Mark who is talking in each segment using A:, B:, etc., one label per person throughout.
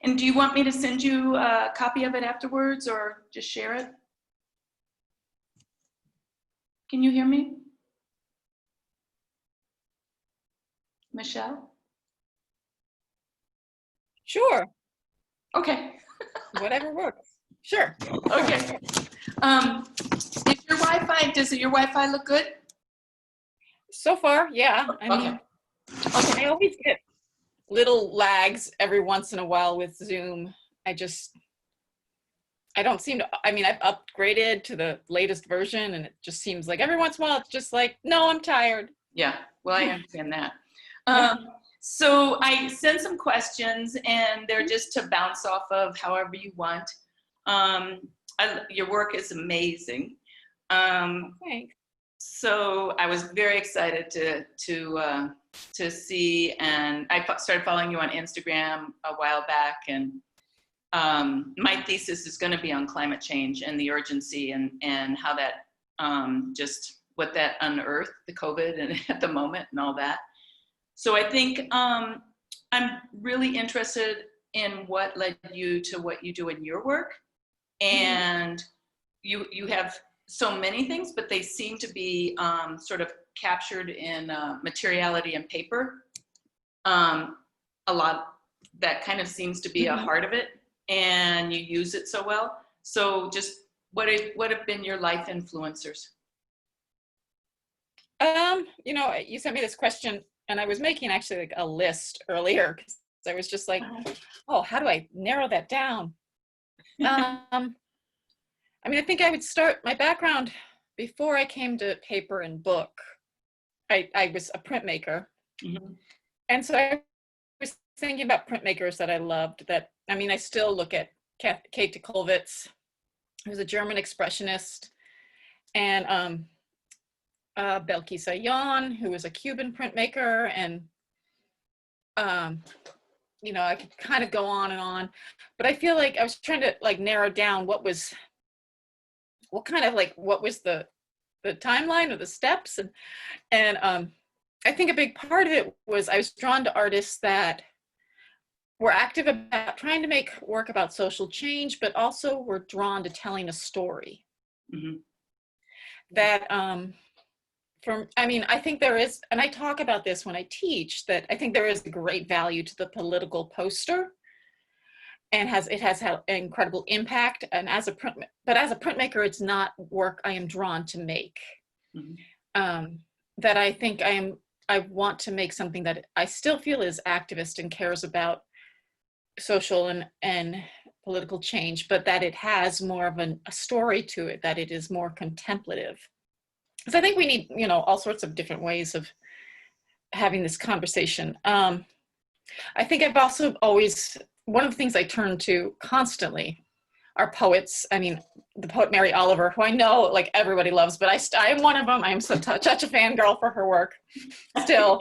A: And do you want me to send you a copy of it afterwards or just share it? Can you hear me? Michelle?
B: Sure.
A: Okay.
B: Whatever works. Sure.
A: Okay. Is your Wi-Fi, does your Wi-Fi look good?
B: So far, yeah. I mean, I always get little lags every once in a while with Zoom. I don't seem to, I mean, I've upgraded to the latest version and it just seems like every once in a while it's just like, no, I'm tired.
A: Yeah, well, I understand that. So I sent some questions and they're just to bounce off of however you want. Your work is amazing.
B: Thanks.
A: So I was very excited to see, and I started following you on Instagram a while back, and my thesis is going to be on climate change and the urgency and how that just what that unearthed, the COVID and at the moment and all that. So I think I'm really interested in what led you to what you do in your work. And you have so many things, but they seem to be sort of captured in materiality and paper. A lot, that kind of seems to be a heart of it, and you use it so well. So just what have been your life influencers?
B: You know, you sent me this question and I was making actually like a list earlier because I was just like, oh, how do I narrow that down? I mean, I think I would start my background before I came to paper and book. I was a printmaker. And so I was thinking about printmakers that I loved that, I mean, I still look at Kate Kollwitz, who's a German expressionist, and Belkis Sayon, who was a Cuban printmaker, and you know, I could kind of go on and on, but I feel like I was trying to like narrow down what was the timeline or the steps, and I think a big part of it was I was drawn to artists that were active about trying to make work about social change, but also were drawn to telling a story. That I mean, I think there is, and I talk about this when I teach, that I think there is a great value to the political poster, and it has had an incredible impact. And as a printmaker, it's not work I am drawn to make. That I think I want to make something that I still feel is activist and cares about social and political change, but that it has more of a story to it, that it is more contemplative. Because I think we need, you know, all sorts of different ways of having this conversation. I think I've also always, one of the things I turn to constantly are poets. I mean, the poet Mary Oliver, who I know like everybody loves, but I am one of them. I am such a fangirl for her work still.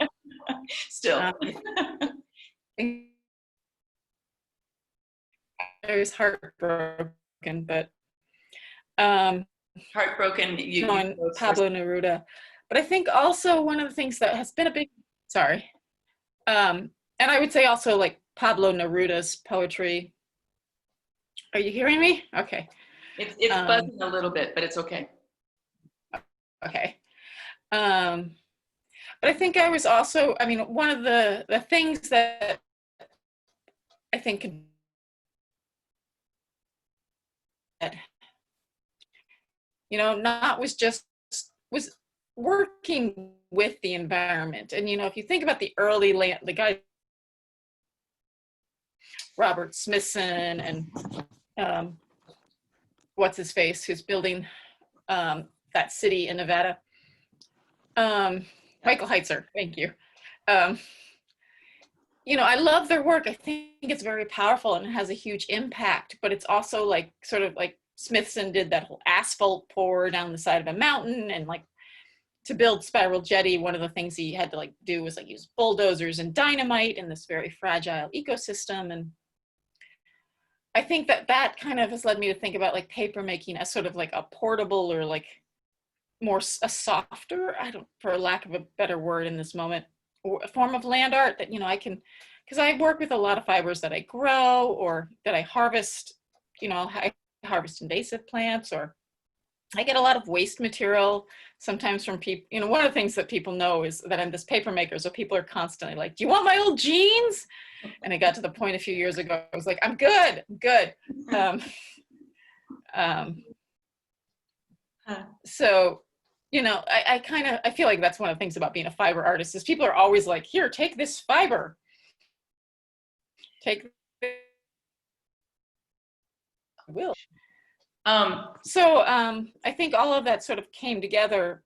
B: I was heartbroken, but
A: heartbroken.
B: You Pablo Neruda. But I think also one of the things that has been a big, and I would say also like Pablo Neruda's poetry. Are you hearing me? Okay.
A: It's buzzing a little bit, but it's okay.
B: Okay. But I think I was also, I mean, one of the things that I think you know, was working with the environment. And, you know, if you think about the the guy, Robert Smithson and what's his face, who's building that city in Nevada. Michael Heitzer, thank you. You know, I love their work. I think it's very powerful and it has a huge impact, but it's also like sort of like Smithson did that whole asphalt pour down the side of a mountain, and like to build Spiral Jetty, one of the things he had to like do was like use bulldozers and dynamite in this very fragile ecosystem. And I think that kind of has led me to think about like paper making as sort of like a portable or like more a softer, for lack of a better word in this moment, a form of land art that, you know, I can because I work with a lot of fibers that I grow or that I harvest, I harvest invasive plants, or I get a lot of waste material sometimes from people. One of the things that people know is that I'm this paper maker. So people are constantly like, do you want my old jeans? And I got to the point a few years ago, I was like, I'm good, I'm good. So, I feel like that's one of the things about being a fiber artist is people are always like, here, take this fiber. Take will. I think all of that sort of came together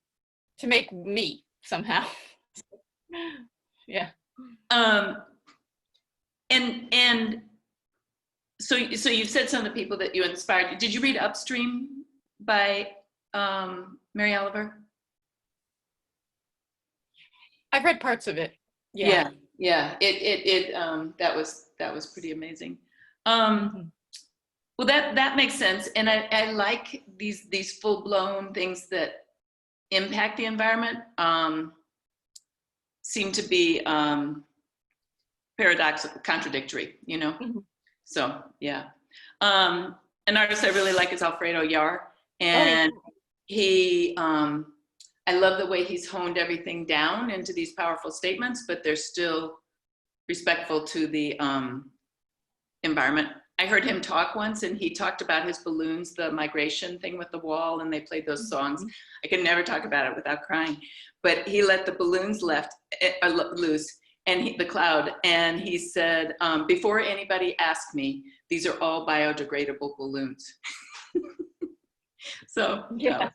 B: to make me somehow. Yeah.
A: And so you've said some of the people that you inspired. Did you read Upstream by Mary Oliver?
B: I've read parts of it.
A: Yeah. That was pretty amazing. Well, that makes sense, and I like these full-blown things that impact the environment. Seem to be paradoxical, contradictory,
B: Mm-hmm.
A: So yeah. An artist I really like is Alfredo Yar, and he I love the way he's honed everything down into these powerful statements, but they're still respectful to the environment. I heard him talk once, and he talked about his balloons, the migration thing with the wall, and they played those songs. I could never talk about it without crying, but he let the balloons loose, and the cloud, and he said, before anybody asked me, these are all biodegradable balloons. So yeah.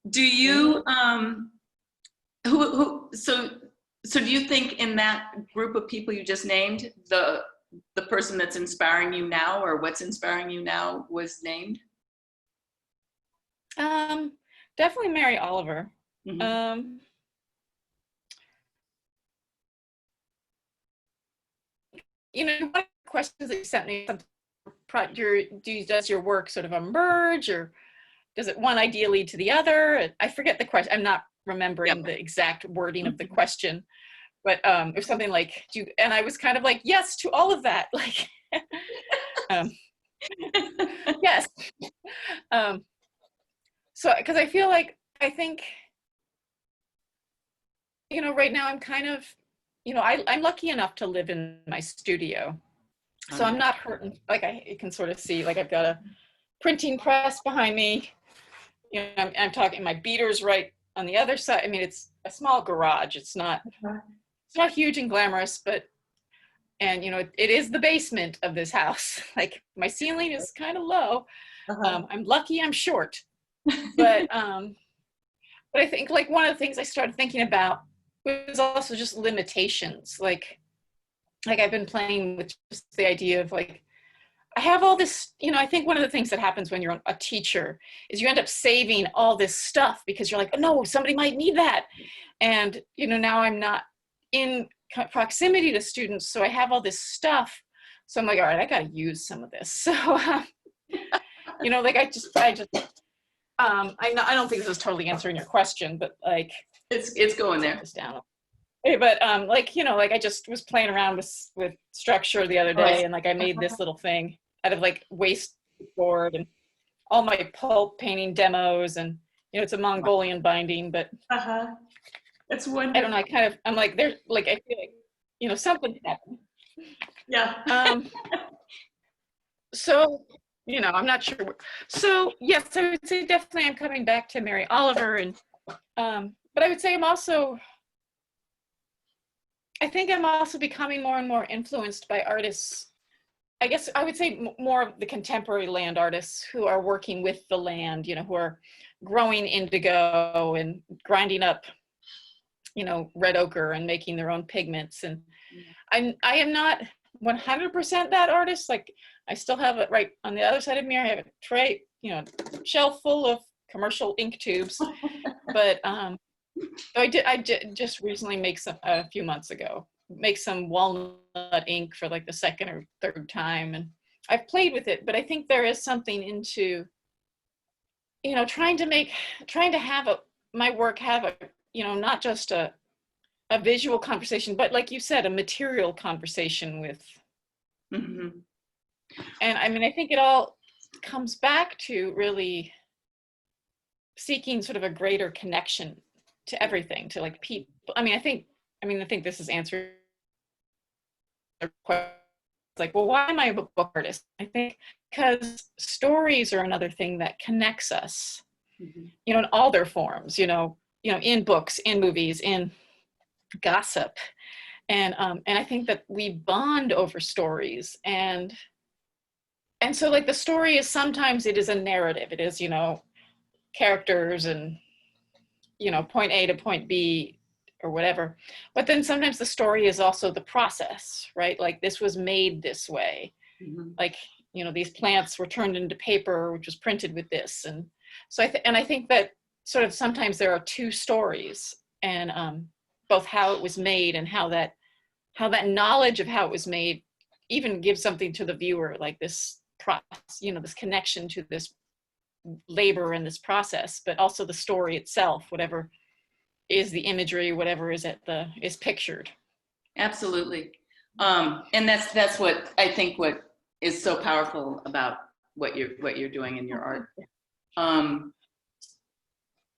A: Do you so do you think in that group of people you just named, the person that's inspiring you now, or what's inspiring you now, was named?
B: Definitely Mary Oliver.
A: Mm-hmm.
B: One of the questions that you sent me, does your work sort of emerge, or does it one idea lead to the other? I forget the question. I'm not remembering the exact wording of the question, but it was something like, and I was kind of like, yes to all of that. Like, yes. So, because I feel like, I think, right now I'm kind of, I'm lucky enough to live in my studio. So I'm not hurting. Like you can sort of see, like I've got a printing press behind me. I'm talking, my beater's right on the other side. I mean, it's a small garage. It's not huge and glamorous, and it is the basement of this house. Like my ceiling is kind of low. I'm lucky I'm short, but I think like one of the things I started thinking about was also just limitations. Like I've been playing with just the idea of like, I have all this, I think one of the things that happens when you're a teacher is you end up saving all this stuff because you're like, oh, no, somebody might need that. And, now I'm not in proximity to students, so I have all this stuff. So I'm like, all right, I got to use some of this. So, like I don't think this is totally answering your question, but like,
A: it's going there.
B: This down. But like I just was playing around with structure the other day, and like I made this little thing out of like waste board and all my pulp painting demos, and it's a Mongolian binding, but
A: it's wonderful.
B: I don't know, I'm like, there's like, I feel like something happened.
A: Yeah.
B: So I'm not sure. So yes, I would say definitely I'm coming back to Mary Oliver, and but I would say I think I'm also becoming more and more influenced by artists. I guess I would say more of the contemporary land artists who are working with the land, who are growing indigo and grinding up, red ochre and making their own pigments. And I am not 100% that artist. Like I still have it right on the other side of me. I have a tray, shelf full of commercial ink tubes, but I did just recently make a few months ago, make some walnut ink for like the second or third time. And I've played with it, but I think there is something into, trying to have my work have a, not just a a visual conversation, but like you said, a material conversation with,
A: Mm-hmm.
B: and I mean, I think it all comes back to really seeking sort of a greater connection to everything, to like people. I think this is answering the question. Like, well, why am I a book artist? I think because stories are another thing that connects us,
A: Mm-hmm.
B: in all their forms, in books, in movies, in gossip. And I think that we bond over stories. And so like the story is, sometimes it is a narrative. It is, characters and, point A to point B or whatever. But then sometimes the story is also the process, right? Like this was made this way.
A: Mm-hmm.
B: Like, these plants were turned into paper, which was printed with this. And so I think that sort of sometimes there are two stories, and both how it was made and how that knowledge of how it was made even gives something to the viewer, like this process, this connection to this labor and this process, but also the story itself, whatever is the imagery, whatever is pictured.
A: Absolutely. And that's what I think what is so powerful about what you're doing in your art.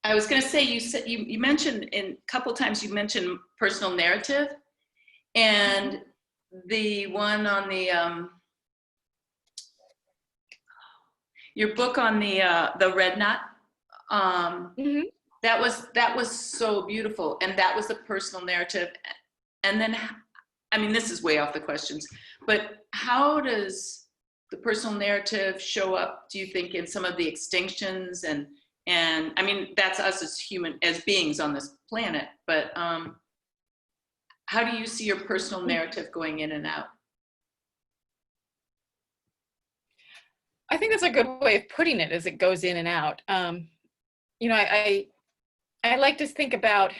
A: I was going to say, you mentioned in a couple times, you mentioned personal narrative, and the one on the your book on the red knot,
B: Mm-hmm.
A: that was so beautiful, and that was a personal narrative. And then, I mean, this is way off the questions, but how does the personal narrative show up, do you think, in some of the extinctions and I mean, that's us as beings on this planet, but how do you see your personal narrative going in and out?
B: I think that's a good way of putting it, as it goes in and out. I like to think about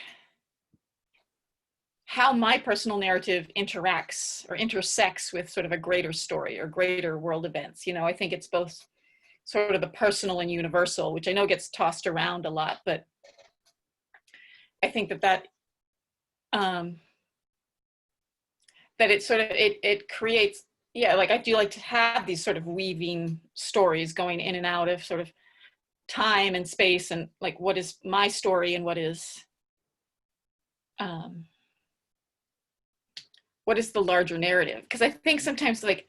B: how my personal narrative interacts or intersects with sort of a greater story or greater world events. I think it's both sort of the personal and universal, which I know gets tossed around a lot, but I think that it sort of, it creates, yeah, like I do like to have these sort of weaving stories going in and out of sort of time and space, and like what is my story and what is the larger narrative. Because I think sometimes, like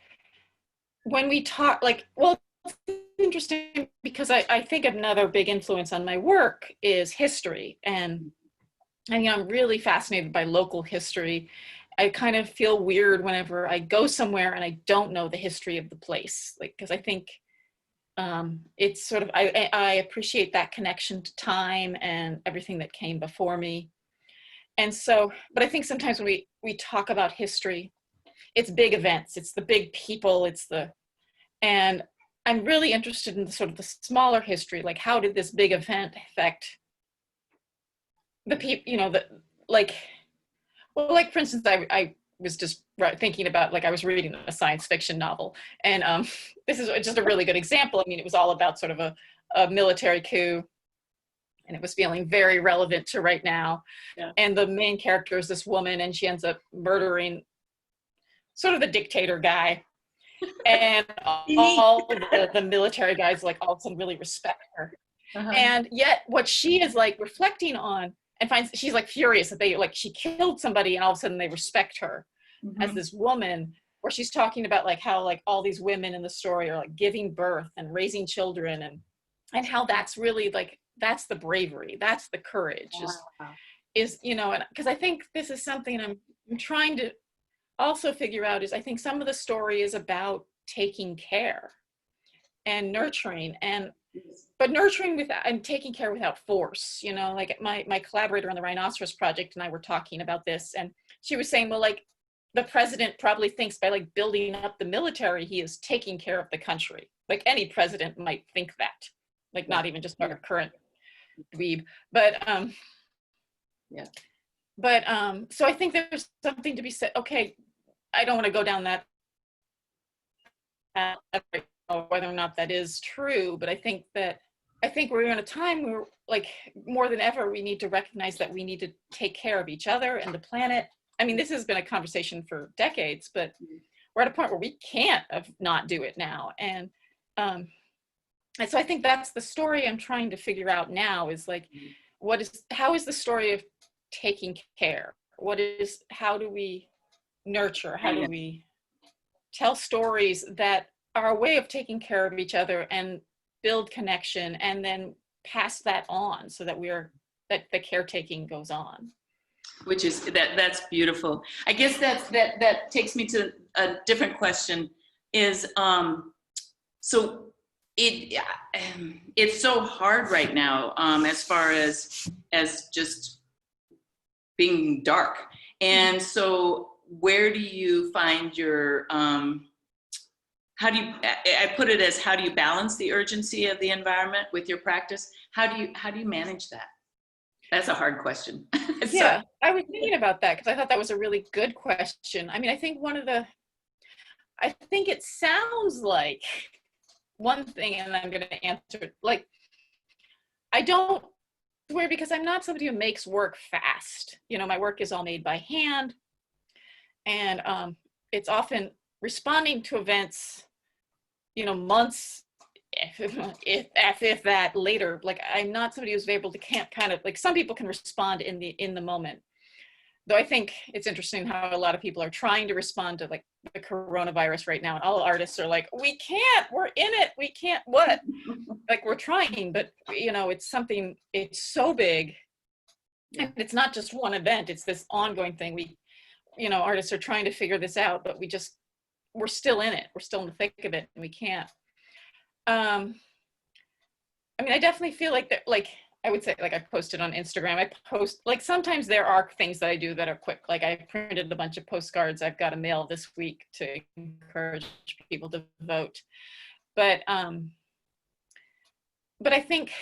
B: when we talk, like, well, it's interesting because I think another big influence on my work is history, and I'm really fascinated by local history. I kind of feel weird whenever I go somewhere and I don't know the history of the place, like, because I think it's sort of, I appreciate that connection to time and everything that came before me. And so, but I think sometimes when we talk about history, it's big events, it's the big people, and I'm really interested in the sort of the smaller history, like how did this big event affect the people, like, well, like for instance, I was just thinking about, like, I was reading a science fiction novel, and this is just a really good example. I mean, it was all about sort of a military coup, and it was feeling very relevant to right now.
A: Yeah.
B: And the main character is this woman, and she ends up murdering sort of the dictator guy. And all the military guys, like, all of a sudden really respect her.
A: Uh-huh.
B: And yet what she is like reflecting on and finds, she's like furious that she killed somebody, and all of a sudden they respect her as this woman, where she's talking about like how like all these women in the story are like giving birth and raising children, and how that's really like, that's the bravery, that's the courage.
A: Wow.
B: is and because I think this is something I'm trying to also figure out, is I think some of the story is about taking care and nurturing, but nurturing without, and taking care without force. Like my collaborator on the Rhinoceros Project and I were talking about this, and she was saying, well, like the president probably thinks by like building up the military, he is taking care of the country. Like any president might think that, like not even just our current dweeb, but
A: yeah.
B: But so I think there's something to be said. Okay, I don't want to go down that path, whether or not that is true, but I think that I think we're in a time where, like, more than ever, we need to recognize that we need to take care of each other and the planet. I mean, this has been a conversation for decades, but we're at a point where we can't not do it now. Um, and so I think that's the story I'm trying to figure out now is like, how is the story of taking care? How do we nurture? How do we tell stories that are a way of taking care of each other and build connection and then pass that on so that that the caretaking goes on?
A: Which is that's beautiful. I guess that takes me to a different question is so it's so hard right now as far as just being dark. And so where do you find your how do you balance the urgency of the environment with your practice? How do you manage that? That's a hard question.
B: Yeah, I was thinking about that because I thought that was a really good question. I mean, I think it sounds like one thing, and I'm going to answer it, like, I don't swear because I'm not somebody who makes work fast. You know, my work is all made by hand, and it's often responding to events, you know, months, if that later. Like, I'm not somebody who's able to kind of, like, some people can respond in the moment. Though I think it's interesting how a lot of people are trying to respond to, like, the coronavirus right now, and all artists are like, we can't, we're in it, we can't, what? Like, we're trying, but, you know, it's so big. Yeah. And it's not just one event, it's this ongoing thing. Artists are trying to figure this out, but we're still in it. We're still in the thick of it, and we can't. I mean, I definitely feel like that, like, I would say, like, I posted on Instagram, like, sometimes there are things that I do that are quick. Like, I printed a bunch of postcards I've got to mail this week to encourage people to vote. But I think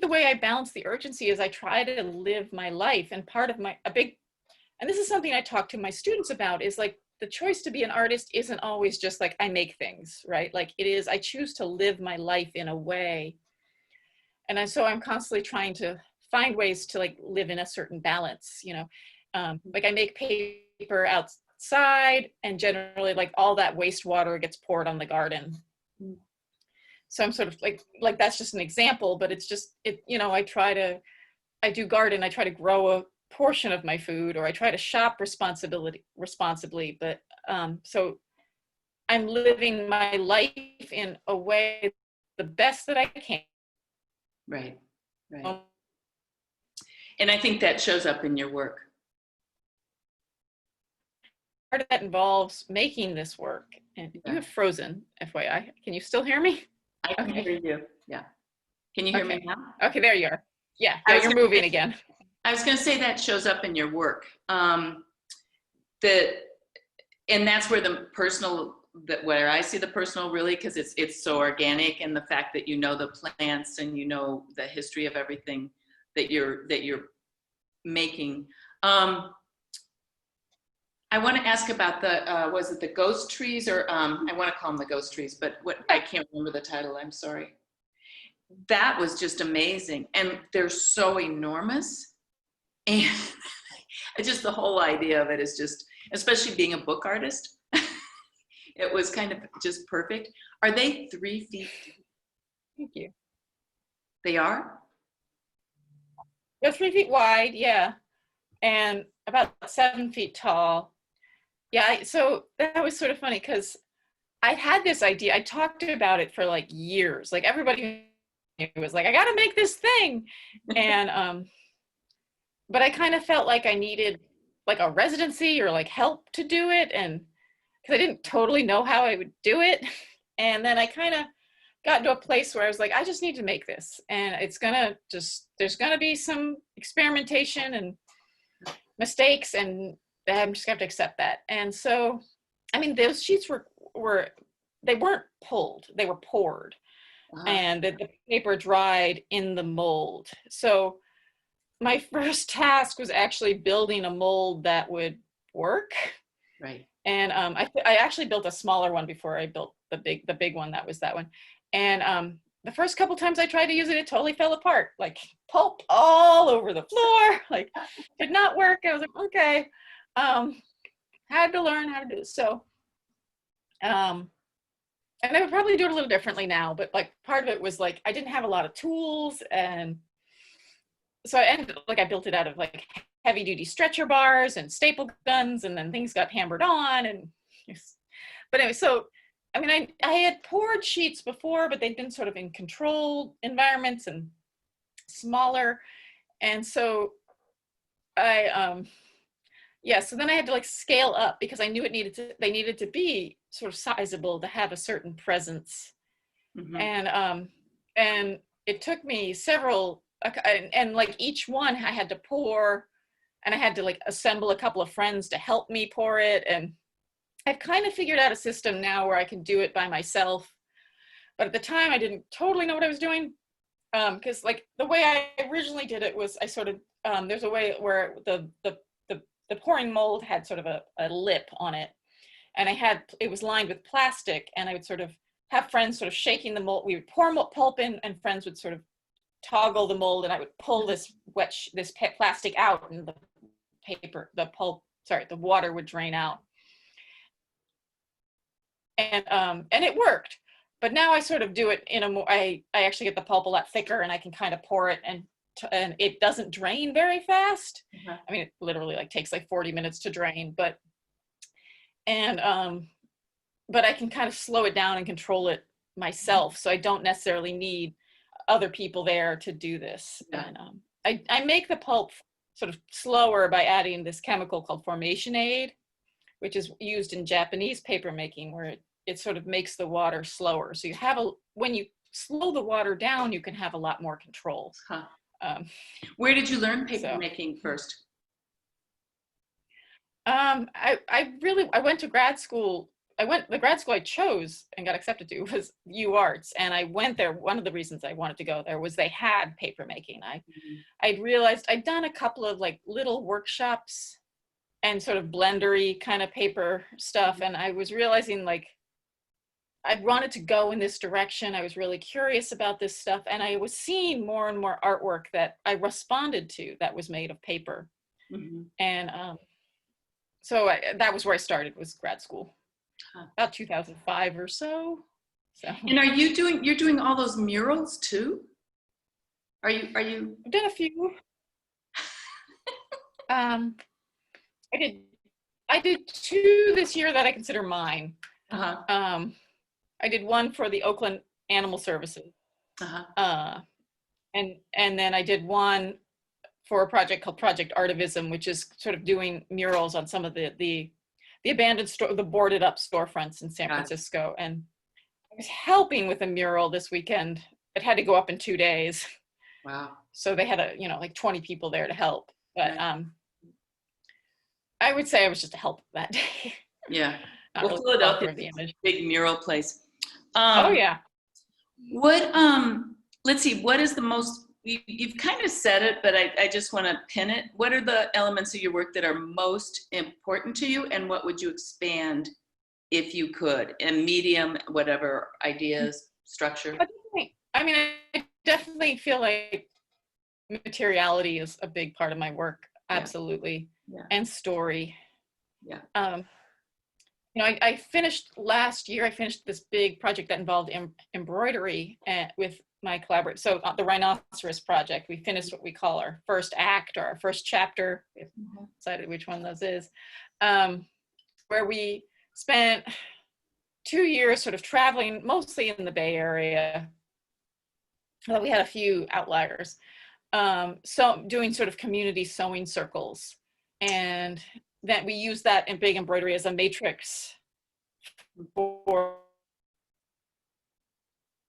B: the way I balance the urgency is I try to live my life. And part of and this is something I talk to my students about, is like, the choice to be an artist isn't always just like, I make things, right? Like, it is, I choose to live my life in a way. And so I'm constantly trying to find ways to, like, live in a certain balance, you know? Like, I make paper outside, and generally, like, all that wastewater gets poured on the garden. So I'm sort of like that's just an example, but it's just, I do garden, I try to grow a portion of my food, or I try to shop responsibly, but so I'm living my life in a way the best that I can.
A: Right. And I think that shows up in your work.
B: Part of that involves making this work. And you have frozen, FYI. Can you still hear me?
A: I can hear you. Yeah. Can you hear me now?
B: Okay, there you are. Yeah, you're moving again.
A: I was going to say that shows up in your work. And that's where the personal, where I see the personal, really, because it's so organic, and the fact that you know the plants and you know the history of everything that you're making. I want to ask about was it the ghost trees, or I want to call them the ghost trees, but I can't remember the title. I'm sorry. That was just amazing, and they're so enormous, and just the whole idea of it is just, especially being a book artist, it was kind of just perfect. Are they 3 feet?
B: Thank you.
A: They are?
B: They're 3 feet wide, yeah, and about 7 feet tall. Yeah, so that was sort of funny because I had this idea. I talked about it for like years. Like, everybody was like, I got to make this thing. And, but I kind of felt like I needed like a residency or like help to do it. And because I didn't totally know how I would do it. And then I kind of got to a place where I was like, I just need to make this. And there's going to be some experimentation and mistakes, and I'm just going to have to accept that. And so, I mean, those sheets they weren't pulled, they were poured. Wow. And the paper dried in the mold. So my first task was actually building a mold that would work.
A: Right.
B: And I actually built a smaller one before I built the big one. That was that one. And the first couple times I tried to use it, it totally fell apart, like pulp all over the floor, like did not work. I was like, okay, had to learn how to do it. So, and I would probably do it a little differently now, but like part of it was like, I didn't have a lot of tools. And so I ended up, like I built it out of like heavy duty stretcher bars and staple guns, and then things got hammered on. And but anyway, so I mean, I had poured sheets before, but they'd been sort of in controlled environments and smaller. And so so then I had to like scale up, because I knew they needed to be sort of sizable to have a certain presence. Mm-hmm. And it took me several, and like each one I had to pour, and I had to like assemble a couple of friends to help me pour it. And I've kind of figured out a system now where I can do it by myself. But at the time I didn't totally know what I was doing. Because like the way I originally did it was I sort of, there's a way where the pouring mold had sort of a lip on it. And it was lined with plastic, and I would sort of have friends sort of shaking the mold. We would pour pulp in, and friends would sort of toggle the mold, and I would pull this plastic out, and the water would drain out. And it worked. But now I sort of do it in a more, I actually get the pulp a lot thicker, and I can kind of pour it, and it doesn't drain very fast. Mm-hmm. I mean, it literally like takes like 40 minutes to drain, but I can kind of slow it down and control it myself. So I don't necessarily need other people there to do this. Yeah. And I make the pulp sort of slower by adding this chemical called formation aid, which is used in Japanese paper making, where it sort of makes the water slower. So when you slow the water down, you can have a lot more control. Huh.
A: Where did you learn paper making first?
B: I went to grad school. The grad school I chose and got accepted to was UArts. And I went there. One of the reasons I wanted to go there was they had paper making. I'd realized I'd done a couple of like little workshops and sort of blendery kind of paper stuff. And I was realizing like, I wanted to go in this direction. I was really curious about this stuff. And I was seeing more and more artwork that I responded to that was made of paper. Mm-hmm. And so that was where I started, was grad school, about 2005 or so.
A: And you're doing all those murals too? Are you?
B: I've done a few. I did 2 this year that I consider mine. Uh-huh. I did one for the Oakland Animal Services. Uh-huh. And then I did one for a project called Project Artivism, which is sort of doing murals on some of the abandoned the boarded up storefronts in San Francisco. And I was helping with a mural this weekend. It had to go up in 2 days.
A: Wow.
B: So they had like 20 people there to help. But I would say I was just a help that day.
A: Yeah. Well, really Philadelphia is a big mural place.
B: Oh yeah.
A: What let's see, what is the most, you've kind of said it, but I just want to pin it. What are the elements of your work that are most important to you, and what would you expand if you could? And medium, whatever, ideas, structure?
B: I definitely feel like materiality is a big part of my work. Absolutely. Yeah. And story. Yeah. I finished last year, this big project that involved embroidery with my collaborator. So the Rhinoceros Project, we finished what we call our first act, or our first chapter. We haven't decided which one those is, where we spent 2 years sort of traveling, mostly in the Bay Area. Well, we had a few outliers. So doing sort of community sewing circles, and that we use that in big embroidery as a matrix for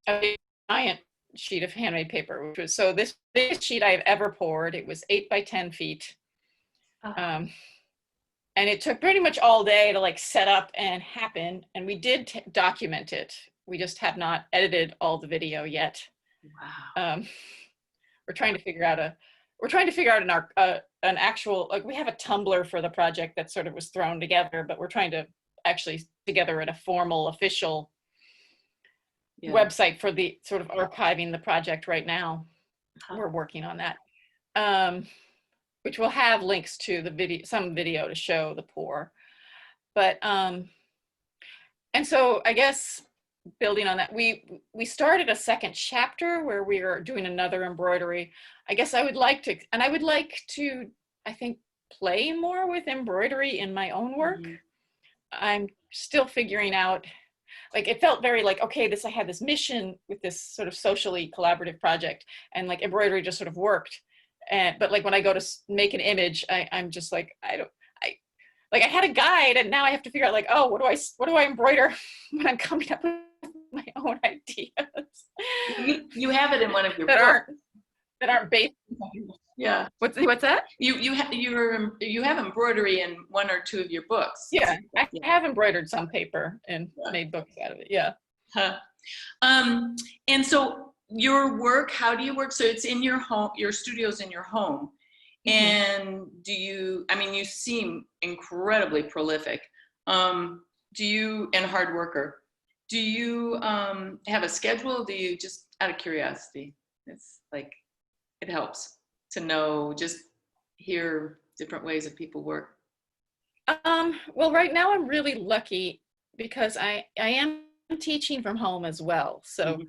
B: a giant sheet of handmade paper, which was, so this biggest sheet I've ever poured. It was 8 by 10 feet. And it took pretty much all day to like set up and happen. And we did document it. We just have not edited all the video yet. Wow. We're trying to figure out an actual, like, we have a Tumblr for the project that sort of was thrown together, but we're trying to actually together in a formal, official
A: Yeah.
B: website for the sort of archiving the project right now. We're working on that, which will have links to the video, some video to show the pour. But and so I guess building on that, we started a second chapter where we are doing another embroidery. I guess I would like to, and I would like to, I think, play more with embroidery in my own work. I'm still figuring out, like, it felt very like, okay, this, I had this mission with this sort of socially collaborative project, and like embroidery just sort of worked. And but like when I go to make an image, I'm just like, I had a guide, and now I have to figure out like, oh, what do I embroider when I'm coming up with my own ideas?
A: You have it in one of your
B: that
A: books.
B: aren't based.
A: Yeah.
B: What's that?
A: You have embroidery in one or two of your books.
B: Yeah, I have embroidered some paper and made books out of it. Yeah.
A: Huh. And so your work, how do you work? So it's in your home, your studio's in your home. And do you, I mean, you seem incredibly prolific. And hard worker. Do you have a schedule? Do you just, out of curiosity? It's like, it helps to know, just hear different ways that people work.
B: Well, right now I'm really lucky because I am teaching from home as well. So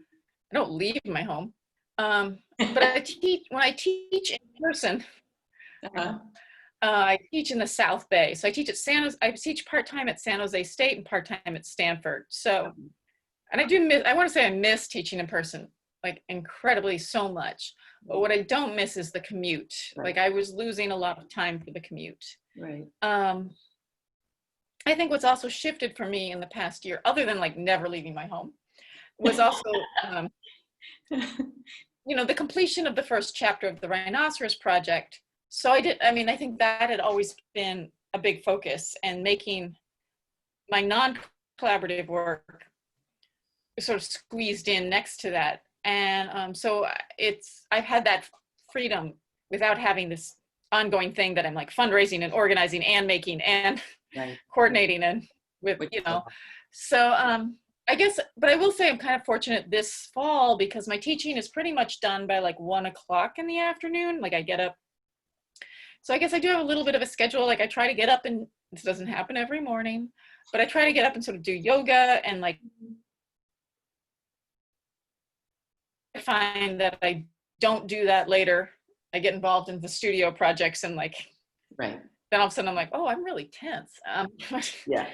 B: I don't leave my home. But when I teach in person, I teach in the South Bay. So I teach at I teach part-time at San Jose State and part-time at Stanford. So, and I want to say I miss teaching in person, like incredibly so much. But what I don't miss is the commute.
A: Right.
B: Like I was losing a lot of time for the commute.
A: Right.
B: I think what's also shifted for me in the past year, other than like never leaving my home, was also, the completion of the first chapter of the Rhinoceros Project. So I think that had always been a big focus, and making my non-collaborative work sort of squeezed in next to that. And so I've had that freedom without having this ongoing thing that I'm like fundraising and organizing and making and coordinating and with, so I guess, but I will say I'm kind of fortunate this fall because my teaching is pretty much done by like 1 o'clock in the afternoon. Like I get up. So I guess I do have a little bit of a schedule. Like I try to get up, and this doesn't happen every morning, but I try to get up and sort of do yoga, and like I find that I don't do that later. I get involved in the studio projects, and like, then all of a sudden I'm like, oh, I'm really tense.
A: Yeah.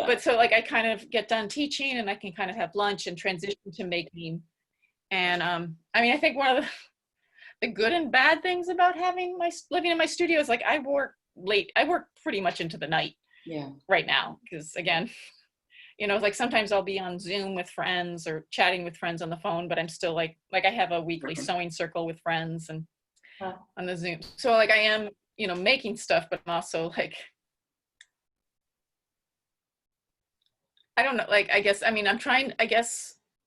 B: But so like I kind of get done teaching, and I can kind of have lunch and transition to making. And I think one of the good and bad things about living in my studio is like I work late. I work pretty much into the night right now, because again, like sometimes I'll be on Zoom with friends or chatting with friends on the phone, but I'm still like I have a weekly sewing circle with friends and on the Zoom. So like I am, making stuff, but I'm also like, I don't know, like, I'm trying,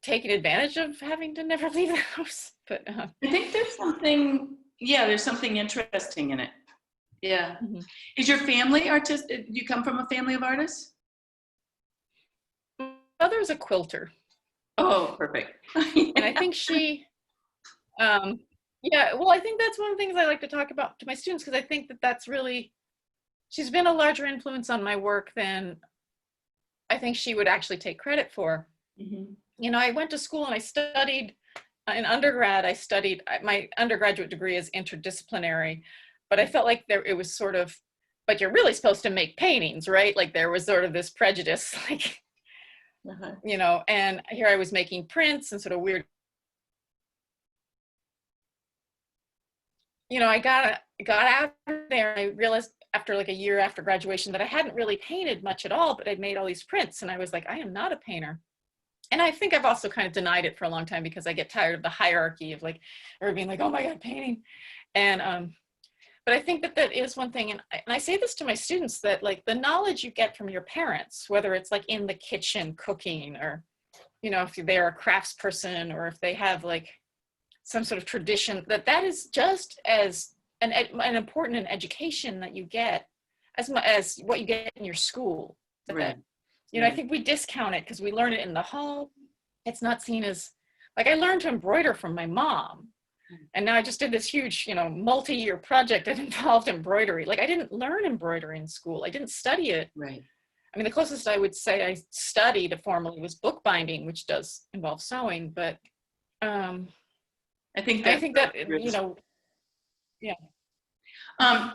B: taking advantage of having to never leave the house, but
A: I think there's something interesting in it. Yeah. Is your family artistic? Do you come from a family of artists?
B: My mother's a quilter.
A: Oh, perfect.
B: And I think she, I think that's one of the things I like to talk about to my students, because I think that's really, she's been a larger influence on my work than I think she would actually take credit for. I went to school and I studied, in undergrad, my undergraduate degree is interdisciplinary, but I felt like it was sort of, but you're really supposed to make paintings, right? Like there was sort of this prejudice, like, and here I was making prints and sort of weird, I got out there and I realized after like a year after graduation that I hadn't really painted much at all, but I'd made all these prints, and I was like, I am not a painter. And I think I've also kind of denied it for a long time because I get tired of the hierarchy of like, or being like, oh my God, painting. And, but I think that is one thing. And I say this to my students, that like the knowledge you get from your parents, whether it's like in the kitchen cooking, or, if they're a crafts person, or if they have like some sort of tradition, that is just as an important an education that you get as much as what you get in your school. Right. I think we discount it because we learn it in the home it's not seen as, like, I learned to embroider from my mom. And now I just did this huge, multi-year project that involved embroidery. Like, I didn't learn embroidery in school. I didn't study it.
A: Right.
B: I mean, the closest I would say I studied formally was bookbinding, which does involve sewing. But
A: I think
B: that, yeah.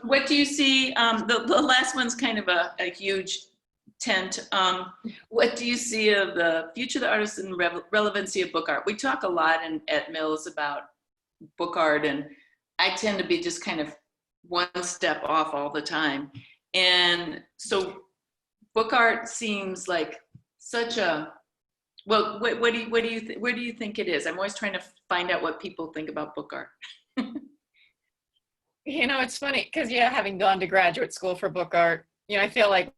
A: What do you see? The last one's kind of a huge tent. What do you see of the future of the artist and relevancy of book art? We talk a lot at Mills about book art, and I tend to be just kind of one step off all the time. And so book art seems like such a, well, where do you think it is? I'm always trying to find out what people think about book art.
B: It's funny because, having gone to graduate school for book art, I feel like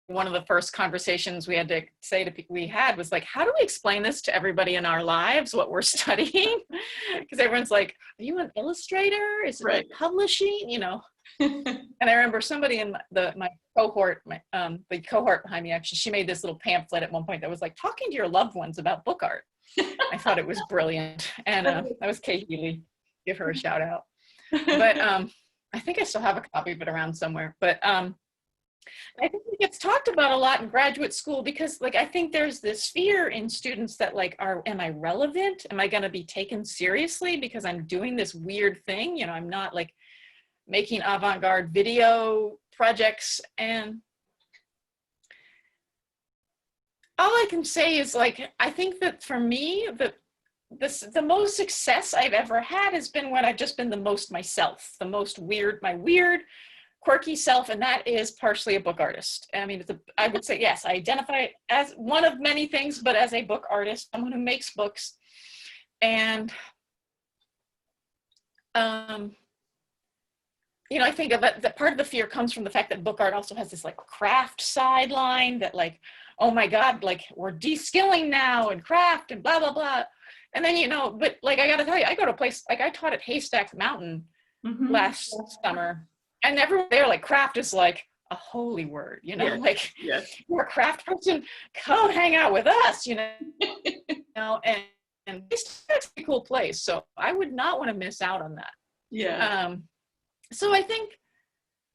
B: one of the first conversations we had to say to people we had was like, how do we explain this to everybody in our lives, what we're studying? Because everyone's like, are you an illustrator? Is it
A: right.
B: like publishing? And I remember somebody in my cohort, the cohort behind me, actually, she made this little pamphlet at one point that was like, talking to your loved ones about book art. I thought it was brilliant. And that was Kay Healy. Give her a shout out. But I think I still have a copy of it around somewhere. But I think it gets talked about a lot in graduate school because, like, I think there's this fear in students that, like, am I relevant? Am I going to be taken seriously because I'm doing this weird thing? I'm not like making avant-garde video projects. And all I can say is, like, I think that for me, the most success I've ever had has been when I've just been the most myself, my weird, quirky self, and that is partially a book artist. I mean, I would say, yes, I identify as one of many things, but as a book artist, someone who makes books. And, I think that part of the fear comes from the fact that book art also has this, like, craft sideline that, like, oh my God, like, we're de-skilling now and craft and blah, blah, blah. And then, but, like, I got to tell you, I go to a place, like, I taught at Haystack Mountain last summer. And everyone there, like, craft is like a holy word,
A: yes.
B: like,
A: yes.
B: You're a craft person, come hang out with us, and it's a cool place. So I would not want to miss out on that.
A: Yeah.
B: So I think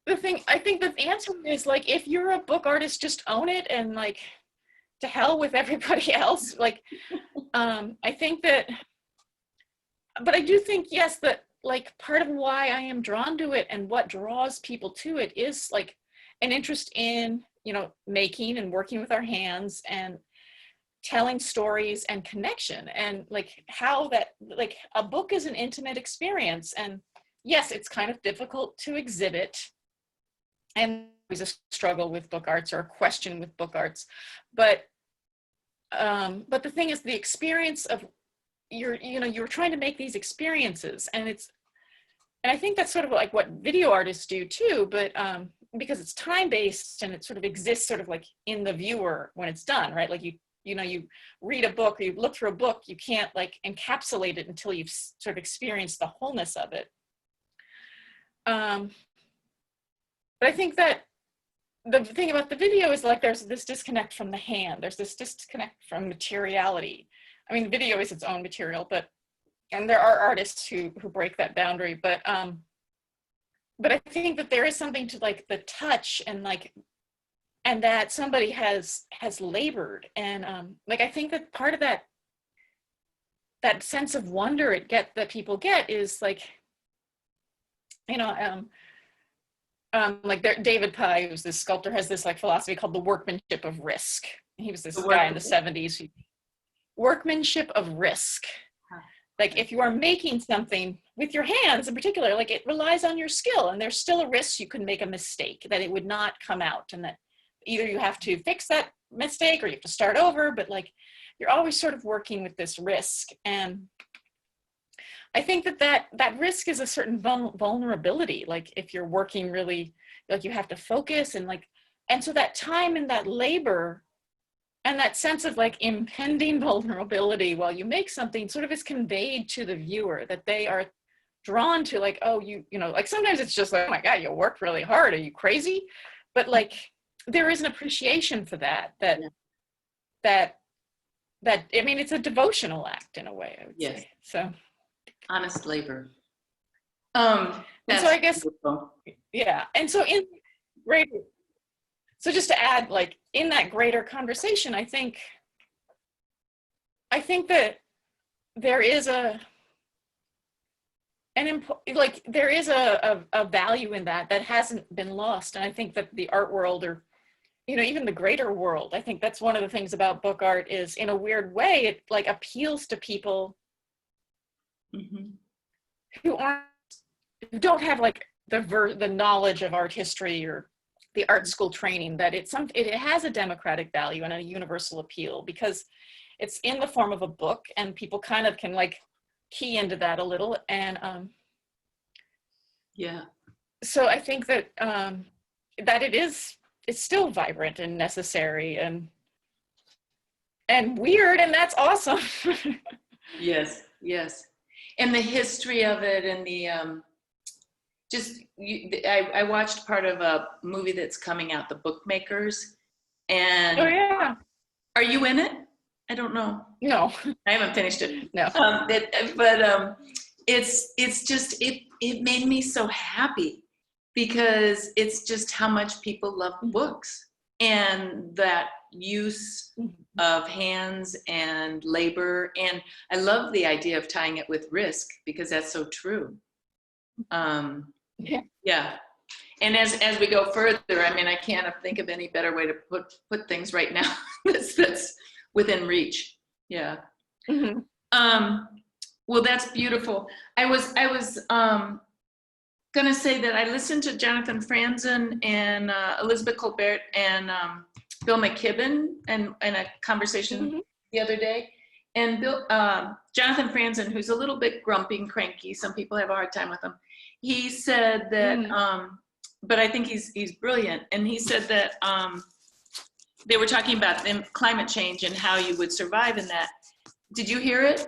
B: the answer is, like, if you're a book artist, just own it and, like, to hell with everybody else. Like, I think that, but I do think, yes, that, like, part of why I am drawn to it and what draws people to it is, like, an interest in, making and working with our hands and telling stories and connection, and, like, how that, like, a book is an intimate experience. And yes, it's kind of difficult to exhibit, and there's a struggle with book arts or a question with book arts, but the thing is, the experience of you're trying to make these experiences, and I think that's sort of like what video artists do too, but because it's time-based and it sort of exists sort of like in the viewer when it's done, right? Like, you read a book or you look through a book, you can't, like, encapsulate it until you've sort of experienced the wholeness of it. But I think that the thing about the video is, like, there's this disconnect from the hand. There's this disconnect from materiality. I mean, video is its own material, and there are artists who break that boundary, but I think that there is something to, like, the touch and, like, and that somebody has labored, and like, I think that part of that sense of wonder that people get is, like, like, David Pye, who's this sculptor, has this, like, philosophy called the workmanship of risk. He was this guy in the 70s. Workmanship of risk. Like, if you are making something with your hands in particular, like, it relies on your skill, and there's still a risk you can make a mistake, that it would not come out, and that either you have to fix that mistake or you have to start over, but, like, you're always sort of working with this risk. And I think that risk is a certain vulnerability. Like, if you're working really, like, you have to focus, and, like, and so that time and that labor and that sense of, like, impending vulnerability while you make something sort of is conveyed to the viewer, that they are drawn to, like, oh, like, sometimes it's just like, oh my God, you worked really hard. Are you crazy? But, like, there is an appreciation for that that, I mean, it's a devotional act in a way, I would
A: Yes.
B: say. So
A: Honest labor.
B: and so I guess,
A: beautiful.
B: yeah. And so in greater, so just to add, like in that greater conversation, I think that there is there is a value in that hasn't been lost. And I think that the art world, or, you know, even the greater world, I think that's one of the things about book art is, in a weird way, it like appeals to people who don't have like the knowledge of art history or the art school training, that it has a democratic value and a universal appeal because it's in the form of a book, and people kind of can like key into that a little. And
A: yeah.
B: So I think that that it's still vibrant and necessary and weird, and that's awesome.
A: Yes, yes. And the history of it, and the I watched part of a movie that's coming out, The Bookmakers, and
B: Oh yeah.
A: Are you in it? I don't know.
B: No.
A: I haven't finished it.
B: No.
A: It's just, it made me so happy, because it's just how much people love books, and that use of hands and labor. And I love the idea of tying it with risk, because that's so true. Yeah. And as we go further, I mean, I can't think of any better way to put things right now that's within reach. Yeah. Well, that's beautiful. I was gonna say that I listened to Jonathan Franzen and Elizabeth Colbert and Bill McKibben and a conversation the other day. And Jonathan Franzen, who's a little bit grumpy and cranky, some people have a hard time with him. He said that, but I think he's brilliant. And he said that they were talking about climate change and how you would survive in that. Did you hear it?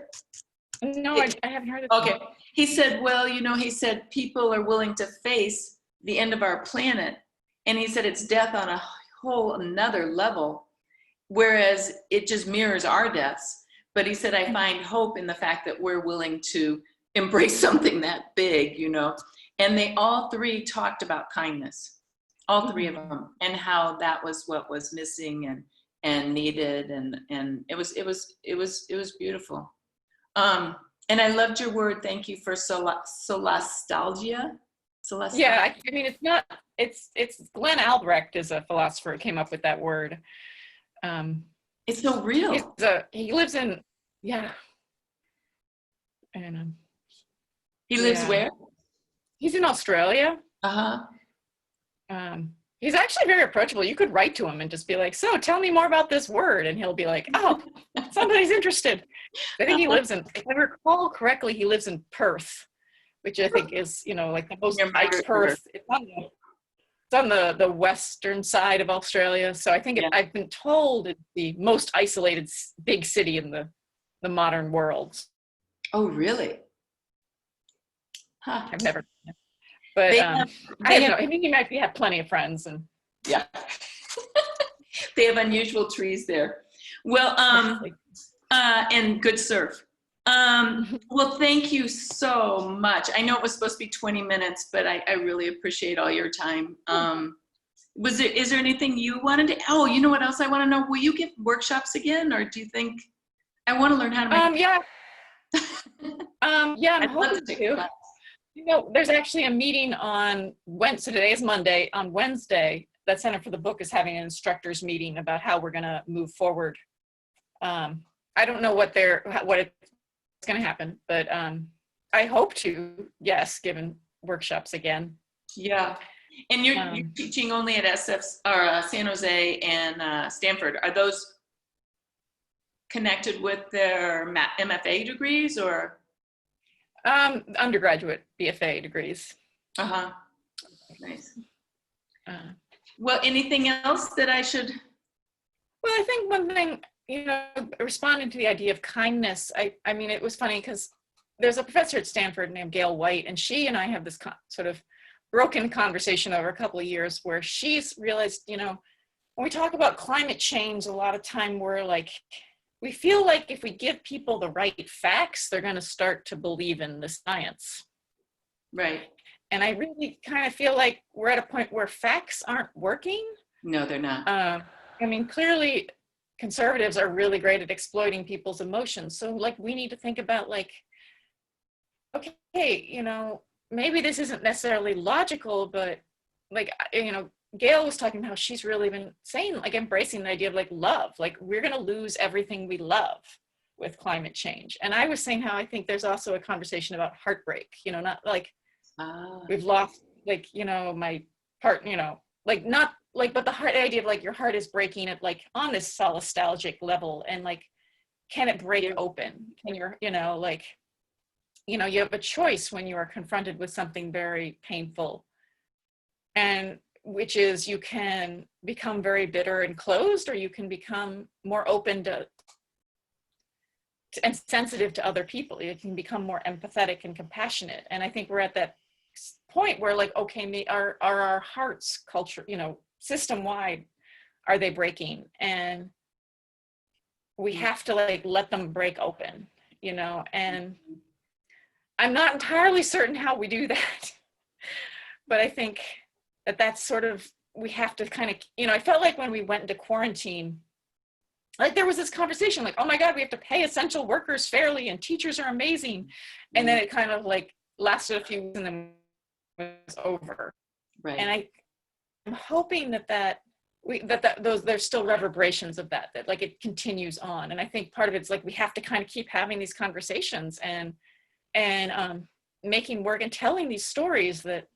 B: No, I haven't heard it.
A: Okay. He said, well, you know, he said people are willing to face the end of our planet. And he said it's death on a whole another level, whereas it just mirrors our deaths. But he said, I find hope in the fact that we're willing to embrace something that big, you know. And they all three talked about kindness, all three of them, and how that was what was missing and needed, and it was beautiful. And I loved your word. Thank you for solastalgia.
B: Yeah, I mean, it's Glenn Albrecht is a philosopher who came up with that word.
A: It's so real.
B: He lives in, yeah. And
A: he lives where?
B: He's in Australia. He's actually very approachable. You could write to him and just be like, so tell me more about this word. And he'll be like, oh, somebody's interested. I think he lives in, if I recall correctly, he lives in Perth, which I think is, you know, like the most Perth. It's on the western side of Australia. So I think I've been told it's the most isolated big city in the modern world.
A: Oh, really? Huh.
B: I've never been there. But I mean, he might have plenty of friends, and
A: yeah. They have unusual trees there. Well, and good surf. Well, thank you so much. I know it was supposed to be 20 minutes, but I really appreciate all your time. Is there anything you wanted to, oh, you know what else I want to know? Will you give workshops again, or do you think, I want to learn how to make
B: yeah. Yeah, I'm hoping to. You know, there's actually a meeting on Wednesday. Today is Monday. On Wednesday, that Center for the Book is having an instructors meeting about how we're going to move forward. I don't know what it's going to happen, but I hope to, yes, given workshops again.
A: Yeah, and you're teaching only at SF's or San Jose and Stanford. Are those connected with their MFA degrees or?
B: Undergraduate BFA degrees.
A: Nice. Well, anything else that I should?
B: Well, I think one thing, you know, responding to the idea of kindness, I mean, it was funny because there's a professor at Stanford named Gail White, and she and I have this sort of broken conversation over a couple of years where she's realized, you know, when we talk about climate change, a lot of time we feel like if we give people the right facts, they're going to start to believe in the science.
A: Right.
B: And I really kind of feel like we're at a point where facts aren't working.
A: No, they're not.
B: I mean, clearly conservatives are really great at exploiting people's emotions. So like, we need to think about like, okay, you know, maybe this isn't necessarily logical, but like, you know, Gail was talking about how she's really been saying, like, embracing the idea of like love, like we're going to lose everything we love with climate change. And I was saying how I think there's also a conversation about heartbreak, you know, not like we've lost, like, you know, my heart, you know, like not like, but the heart idea of like your heart is breaking at like on this nostalgic level, and like, can it break open? Can you're, you know, like, you know, you have a choice when you are confronted with something very painful, and which is you can become very bitter and closed, or you can become more open to and sensitive to other people. You can become more empathetic and compassionate. And I think we're at that point where like, okay, are our hearts culture, you know, system wide, are they breaking? And we have to like let them break open, you know, and I'm not entirely certain how we do that, but I think that that's sort of, we have to kind of, you know, I felt like when we went into quarantine, like there was this conversation like, oh my God, we have to pay essential workers fairly and teachers are amazing. And then it kind of like lasted a few weeks and then was over.
A: Right.
B: And I'm hoping that those, there's still reverberations of that like it continues on. And I think part of it's like, we have to kind of keep having these conversations and making work and telling these stories that,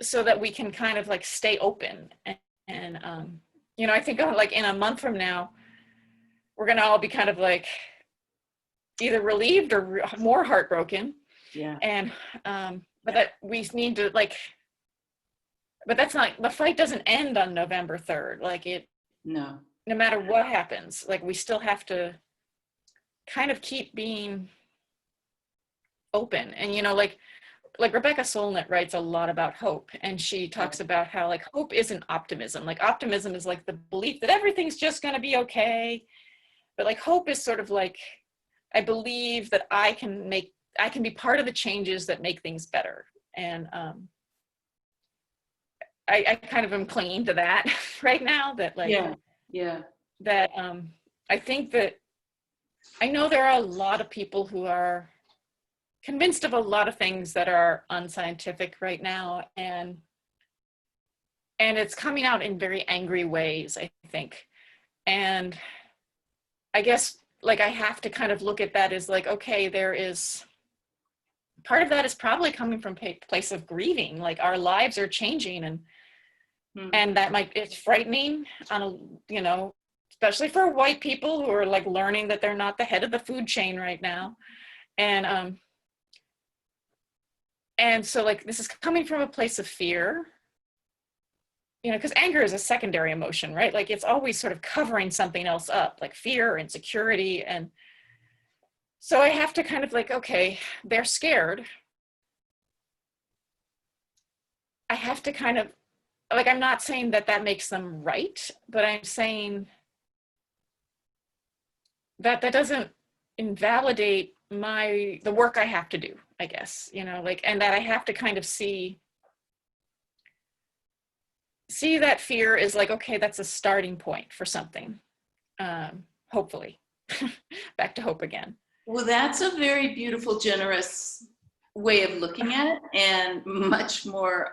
B: so that we can kind of like stay open. And you know, I think like in a month from now, we're going to all be kind of like either relieved or more heartbroken.
A: Yeah.
B: And but that we need to like, but that's not, the fight doesn't end on November 3rd. Like it, no matter what happens, like we still have to kind of keep being open. And, you know, like Rebecca Solnit writes a lot about hope, and she talks about how like hope isn't optimism. Like optimism is like the belief that everything's just going to be okay. But like hope is sort of like, I believe that I can be part of the changes that make things better. And I kind of am clinging to that right now, that like, that I think that I know there are a lot of people who are convinced of a lot of things that are unscientific right now, and it's coming out in very angry ways, I think. And I guess like I have to kind of look at that as like, okay, there is part of that is probably coming from a place of grieving, like our lives are changing, and that it's frightening on a, you know, especially for white people who are like learning that they're not the head of the food chain right now. And so like, this is coming from a place of fear, you know, because anger is a secondary emotion, right? Like it's always sort of covering something else up, like fear or insecurity. And so I have to kind of like, okay, they're scared. I have to kind of, like, I'm not saying that that makes them right, but I'm saying that that doesn't invalidate the work I have to do, I guess, you know, like, and that I have to kind of see that fear is like, okay, that's a starting point for something, hopefully. Back to hope again.
A: Well, that's a very beautiful, generous way of looking at it, and much more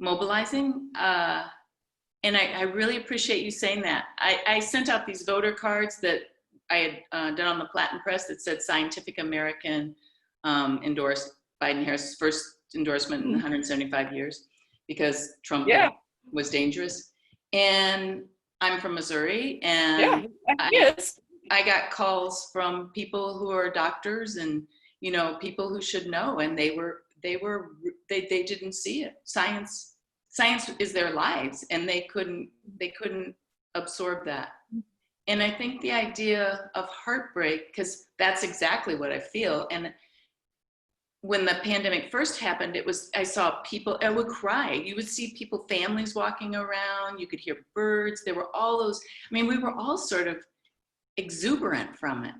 A: mobilizing. And I really appreciate you saying that. I sent out these voter cards that I had done on the Platen Press that said Scientific American endorsed Biden-Harris' first endorsement in 175 years because Trump was dangerous. And I'm from Missouri, and I got calls from people who are doctors and, you know, people who should know, and they didn't see it. Science is their lives, and they couldn't absorb that. And I think the idea of heartbreak, because that's exactly what I feel. And when the pandemic first happened, I saw people, I would cry. You would see people, families walking around, you could hear birds. There were all those, I mean, we were all sort of exuberant from it.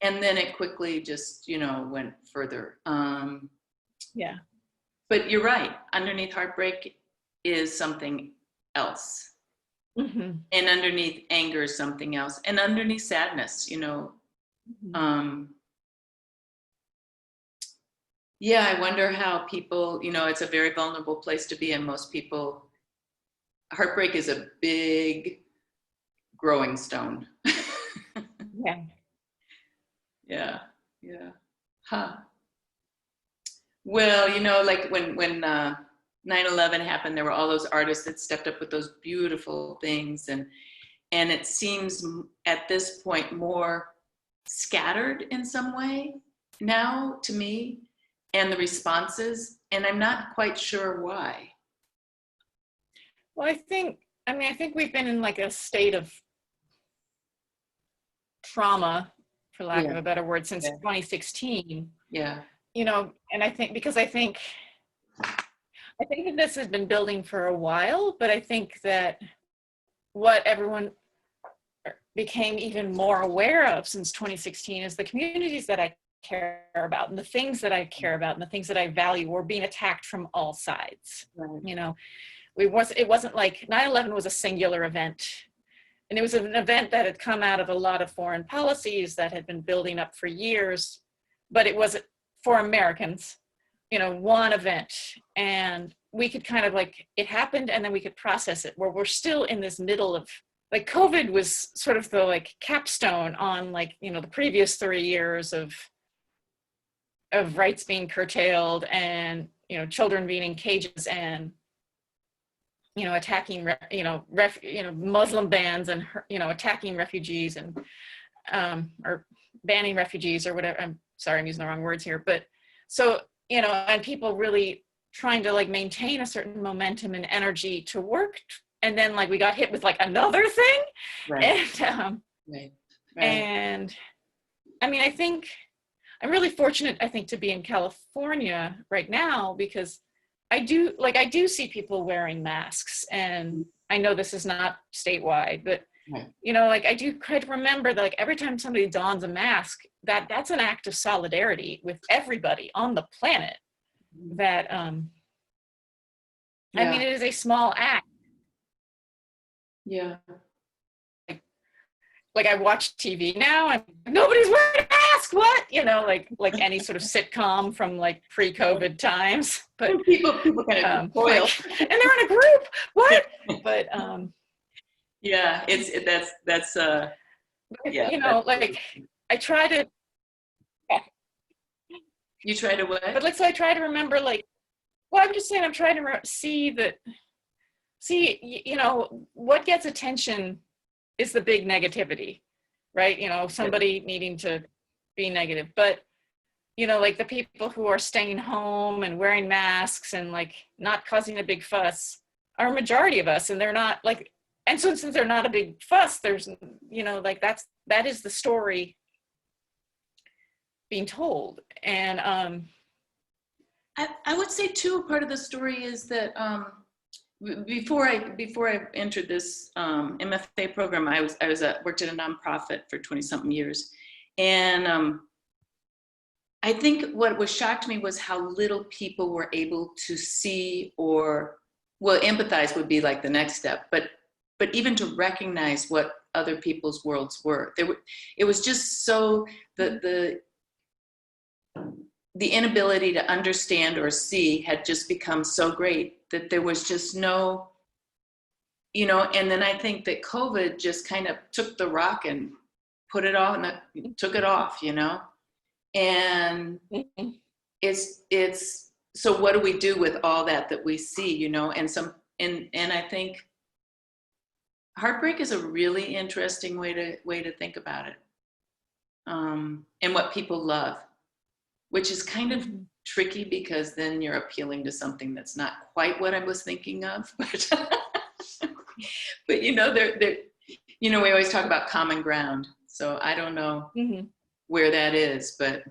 A: And then it quickly just, went further.
B: Yeah.
A: But you're right. Underneath heartbreak is something else.
B: Mm-hmm.
A: And underneath anger is something else. And underneath sadness,
B: Mm-hmm.
A: Yeah, I wonder how people, it's a very vulnerable place to be. And most people, heartbreak is a big growing stone.
B: Yeah.
A: Yeah. Yeah. Huh. Well, like when 9/11 happened, there were all those artists that stepped up with those beautiful things. And it seems at this point more scattered in some way now to me, and the responses, and I'm not quite sure why.
B: Well, I think we've been in like a state of trauma, for lack of a better word, since 2016.
A: Yeah.
B: And I think that this has been building for a while, but I think that what everyone became even more aware of since 2016 is the communities that I care about and the things that I care about and the things that I value were being attacked from all sides.
A: Right.
B: It wasn't like 9/11 was a singular event. And it was an event that had come out of a lot of foreign policies that had been building up for years, but it was for Americans, one event. And we could kind of it happened and then we could process it, where we're still in this middle of, COVID was sort of the capstone on the previous 3 years of rights being curtailed and, children being in cages and, attacking, Muslim bans and, attacking refugees and, or banning refugees or whatever. I'm sorry, I'm using the wrong words here. But so, and people really trying to maintain a certain momentum and energy to work. And then we got hit with another thing.
A: Right.
B: And,
A: Right.
B: And I mean, I think I'm really fortunate, to be in California right now, because I do see people wearing masks, and I know this is not statewide, but
A: right.
B: I do try to remember that every time somebody dons a mask, that's an act of solidarity with everybody on the planet. That I mean, it is a small act.
A: Yeah.
B: I watch TV now and nobody's wearing a mask. What? Like any sort of sitcom from pre-COVID times. But
A: people kind of recoil.
B: And they're in a group. What? But
A: yeah, that's
B: I try to.
A: You try to what?
B: But so I try to remember well, I'm just saying I'm trying to see what gets attention is the big negativity, right? Somebody needing to be negative, but the people who are staying home and wearing masks and not causing a big fuss are a majority of us, and they're not and so since they're not a big fuss, there's that is the story being told. And
A: I would say too, part of the story is that before I entered this MFA program, I worked at a nonprofit for 20-something years, and I think what shocked me was how little people were able to see empathize would be the next step, but even to recognize what other people's worlds were. It was just so the inability to understand or see had just become so great that there was just no, and then I think that COVID just kind of took the rock and put it off and took it off, and it's, so what do we do with all that we see, and I think heartbreak is a really interesting way to think about it, and what people love, which is kind of tricky because then you're appealing to something that's not quite what I was thinking of, but we always talk about common ground. So I don't know where that is, but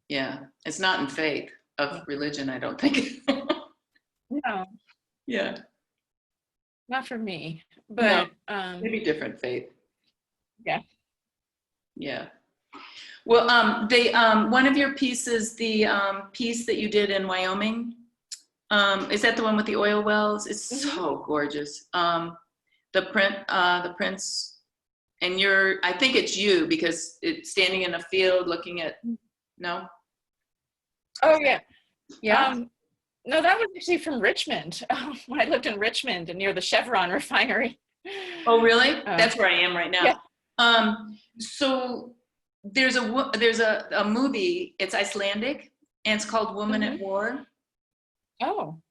A: Yeah. It's not in faith of religion, I don't think.
B: No,
A: Yeah.
B: not for me.
A: No,
B: But
A: maybe different faith.
B: yeah.
A: Yeah. Well, one of your pieces, the piece that you did in Wyoming, is that the one with the oil wells? It's so gorgeous. The prince, and I think it's you because it's standing in a field looking at, no?
B: Oh yeah.
A: Yeah.
B: No, that was actually from Richmond. When I lived in Richmond and near the Chevron refinery.
A: Oh, really? That's where I am right now.
B: Yeah.
A: So there's a movie, it's Icelandic, and it's called Woman at War,
B: Oh,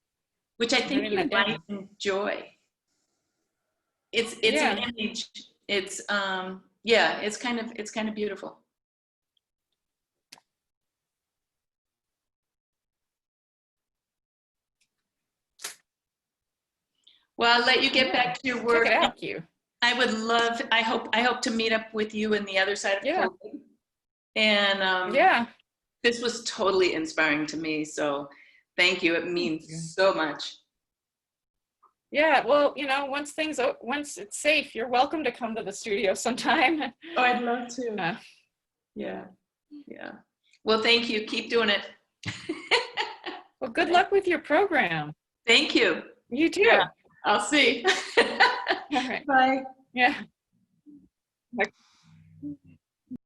A: which I think
B: writing
A: you
B: that down.
A: might enjoy. It's
B: Yeah.
A: an image. It's yeah, it's kind of beautiful. Well, I'll let you get back to your work.
B: Check it out. Thank you.
A: I hope to meet up with you in the other side of COVID. And
B: Yeah.
A: this was totally inspiring to me. So thank you. It means so much.
B: Yeah. Well, once it's safe, you're welcome to come to the studio sometime.
A: Oh, I'd love to. Yeah. Yeah. Well, thank you. Keep doing it.
B: Well, good luck with your program.
A: Thank you.
B: You too.
A: Yeah. I'll see.
B: All right.
A: Bye.
B: Yeah. Bye.